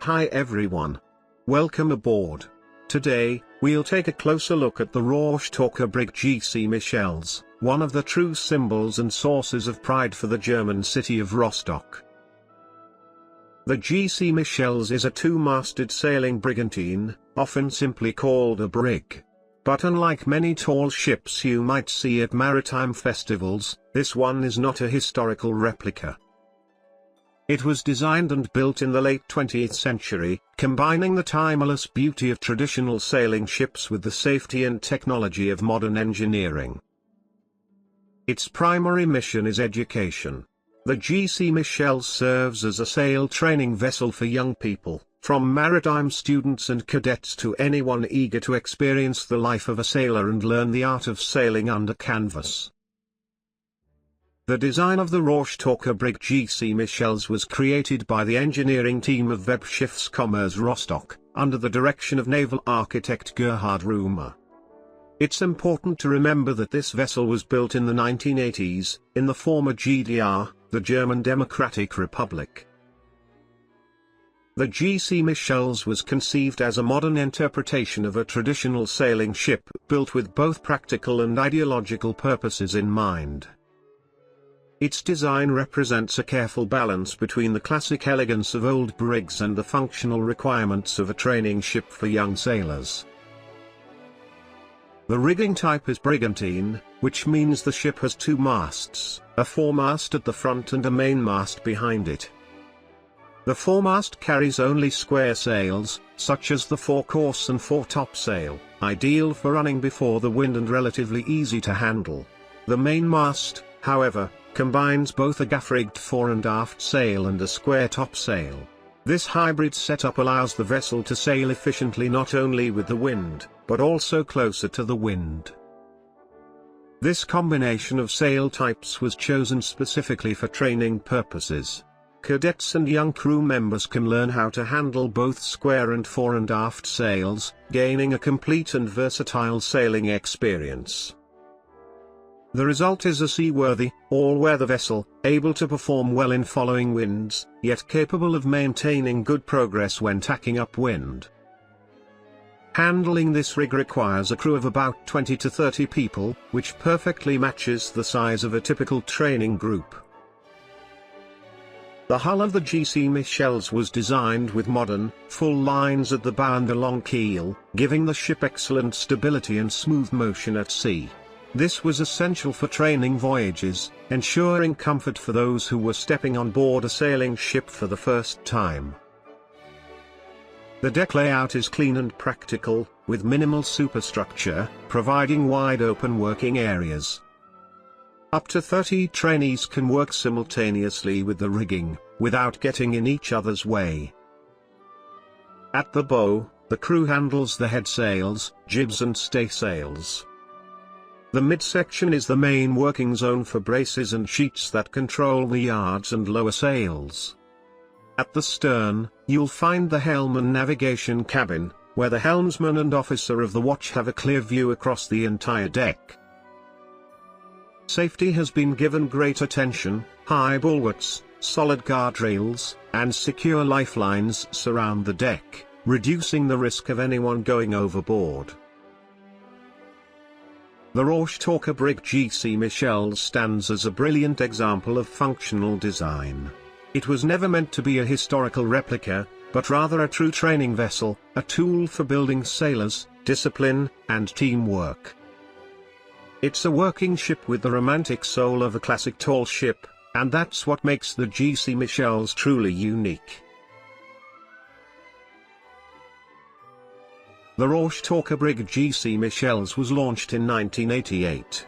Hi everyone. Welcome aboard. Today, we'll take a closer look at the Rostocker Brigg G.C. Michels, one of the true symbols and sources of pride for the German city of Rostock. The G.C. Michels is a two-masted sailing brigantine, often simply called a brig. But unlike many tall ships you might see at maritime festivals, this one is not a historical replica. It was designed and built in the late 20th century, combining the timeless beauty of traditional sailing ships with the safety and technology of modern engineering. Its primary mission is education. The G.C. Michels serves as a sail training vessel for young people, from maritime students and cadets to anyone eager to experience the life of a sailor and learn the art of sailing under canvas. The design of the Rostocker Brigg G.C. Michels was created by the engineering team of Webschiffskommerz Rostock, under the direction of naval architect Gerhard Römer. It's important to remember that this vessel was built in the 1980s, in the former GDR, the German Democratic Republic. The G.C. Michels was conceived as a modern interpretation of a traditional sailing ship built with both practical and ideological purposes in mind. Its design represents a careful balance between the classic elegance of old brigs and the functional requirements of a training ship for young sailors. The rigging type is brigantine, which means the ship has two masts, a foremast at the front and a mainmast behind it. The foremast carries only square sails, such as the forecourse and foretopsail, ideal for running before the wind and relatively easy to handle. The mainmast, however, combines both a gaff-rigged fore and aft sail and a square topsail. This hybrid setup allows the vessel to sail efficiently not only with the wind, but also closer to the wind. This combination of sail types was chosen specifically for training purposes. Cadets and young crew members can learn how to handle both square and fore and aft sails, gaining a complete and versatile sailing experience. The result is a seaworthy, all-weather vessel, able to perform well in following winds, yet capable of maintaining good progress when tacking upwind. Handling this rig requires a crew of about 20 to 30 people, which perfectly matches the size of a typical training group. The hull of the G.C. Michels was designed with modern, full lines at the bow and a long keel, giving the ship excellent stability and smooth motion at sea. This was essential for training voyages, ensuring comfort for those who were stepping on board a sailing ship for the first time. The deck layout is clean and practical, with minimal superstructure, providing wide-open working areas. Up to 30 trainees can work simultaneously with the rigging, without getting in each other's way. At the bow, the crew handles the head sails, jibs and staysails. The midsection is the main working zone for braces and sheets that control the yards and lower sails. At the stern, you'll find the helm and navigation cabin, where the helmsman and officer of the watch have a clear view across the entire deck. Safety has been given great attention. High bulwarks, solid guardrails, and secure lifelines surround the deck, reducing the risk of anyone going overboard. The Rostocker Brigg G.C. Michels stands as a brilliant example of functional design. It was never meant to be a historical replica, but rather a true training vessel, a tool for building sailors, discipline, and teamwork. It's a working ship with the romantic soul of a classic tall ship, and that's what makes the G.C. Michels truly unique. The Rostocker Brigg G.C. Michels was launched in 1988.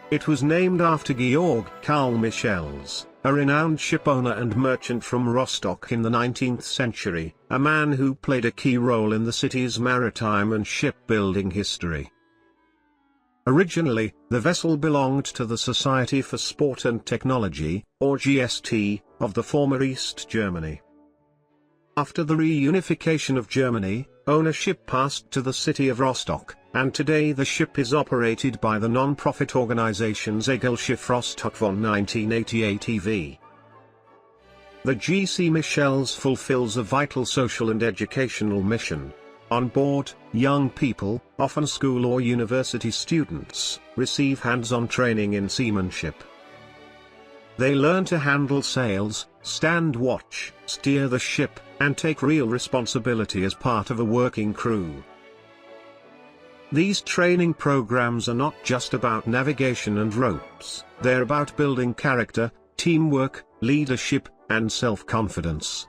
It was named after Georg Karl Michels, a renowned shipowner and merchant from Rostock in the 19th century, a man who played a key role in the city's maritime and shipbuilding history. Originally, the vessel belonged to the Society for Sport and Technology, or GST, of the former East Germany. After the reunification of Germany, ownership passed to the city of Rostock, and today the ship is operated by the non-profit organization Segelschiff Rostock von 1988 e.V. The G.C. Michels fulfills a vital social and educational mission. On board, young people, often school or university students, receive hands-on training in seamanship. They learn to handle sails, stand watch, steer the ship, and take real responsibility as part of a working crew. These training programs are not just about navigation and ropes, they're about building character, teamwork, leadership, and self-confidence.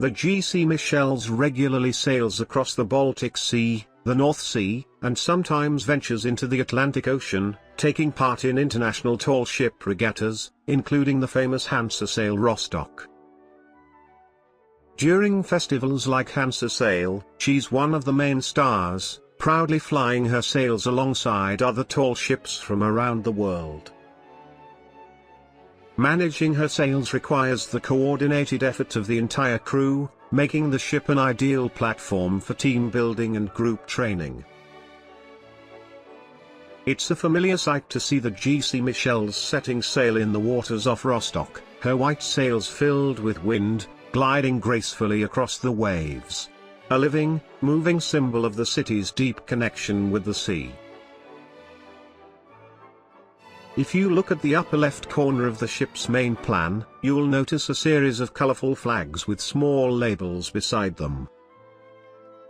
The G.C. Michels regularly sails across the Baltic Sea, the North Sea, and sometimes ventures into the Atlantic Ocean, taking part in international tall ship regattas, including the famous Hansa Sail Rostock. During festivals like Hansa Sail, she's one of the main stars, proudly flying her sails alongside other tall ships from around the world. Managing her sails requires the coordinated effort of the entire crew, making the ship an ideal platform for team building and group training. It's a familiar sight to see the G.C. Michels setting sail in the waters off Rostock, her white sails filled with wind, gliding gracefully across the waves. A living, moving symbol of the city's deep connection with the sea. If you look at the upper left corner of the ship's main plan, you'll notice a series of colorful flags with small labels beside them.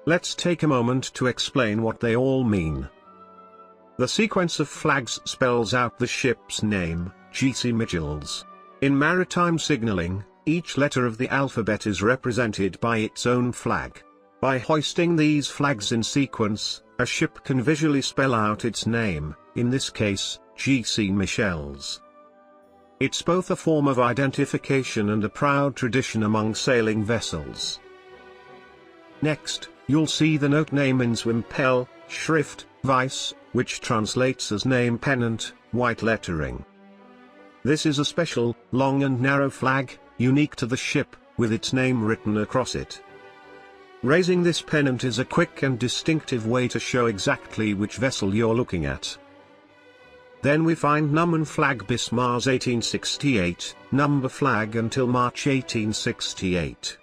Let's take a moment to explain what they all mean. The sequence of flags spells out the ship's name, G.C. Michels. In maritime signaling, each letter of the alphabet is represented by its own flag. By hoisting these flags in sequence, a ship can visually spell out its name, in this case, G.C. Michels. It's both a form of identification and a proud tradition among sailing vessels. Next, you'll see the note name in Swimpel, Schrift, Weiss, which translates as name pennant, white lettering. This is a special, long and narrow flag, unique to the ship, with its name written across it. Raising this pennant is a quick and distinctive way to show exactly which vessel you're looking at. Then we find Nummer Flag bis Mars 1868, number flag until March 1868.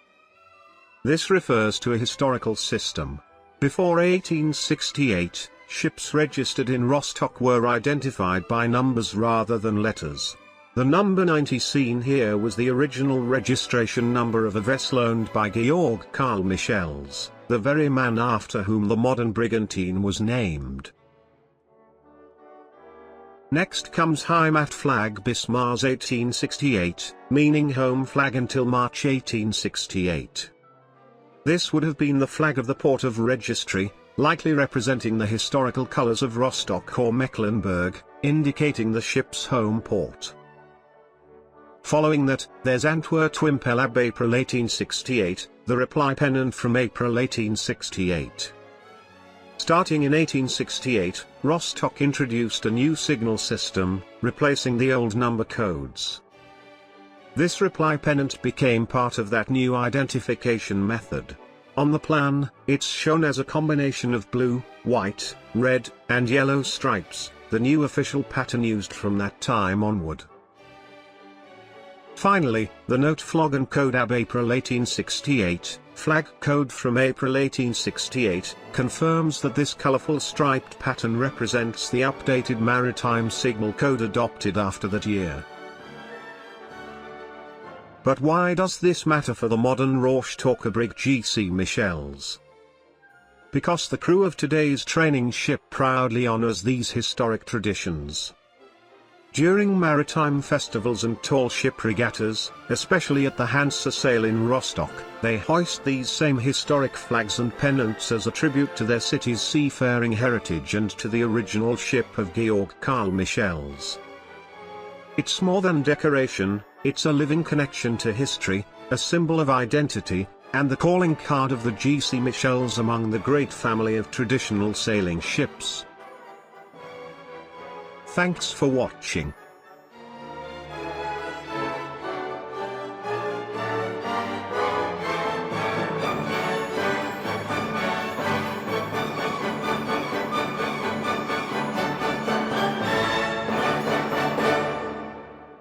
This refers to a historical system. Before 1868, ships registered in Rostock were identified by numbers rather than letters. The number 90 seen here was the original registration number of a vessel owned by Georg Karl Michels, the very man after whom the modern brigantine was named. Next comes Heimat Flag bis Mars 1868, meaning home flag until March 1868. This would have been the flag of the port of registry, likely representing the historical colors of Rostock or Mecklenburg, indicating the ship's home port. Following that, there's Antwerp Wimpel ab April 1868, the reply pennant from April 1868. Starting in 1868, Rostock introduced a new signal system, replacing the old number codes. This reply pennant became part of that new identification method. On the plan, it's shown as a combination of blue, white, red, and yellow stripes, the new official pattern used from that time onward. Finally, the note Flaggen code ab April 1868, flag code from April 1868, confirms that this colorful striped pattern represents the updated maritime signal code adopted after that year. But why does this matter for the modern Rostocker Brigg G.C. Michels? Because the crew of today's training ship proudly honors these historic traditions. During maritime festivals and tall ship regattas, especially at the Hansa Sail in Rostock, they hoist these same historic flags and pennants as a tribute to their city's seafaring heritage and to the original ship of Georg Karl Michels. It's more than decoration, it's a living connection to history, a symbol of identity, and the calling card of the G.C. Michels among the great family of traditional sailing ships. Thanks for watching.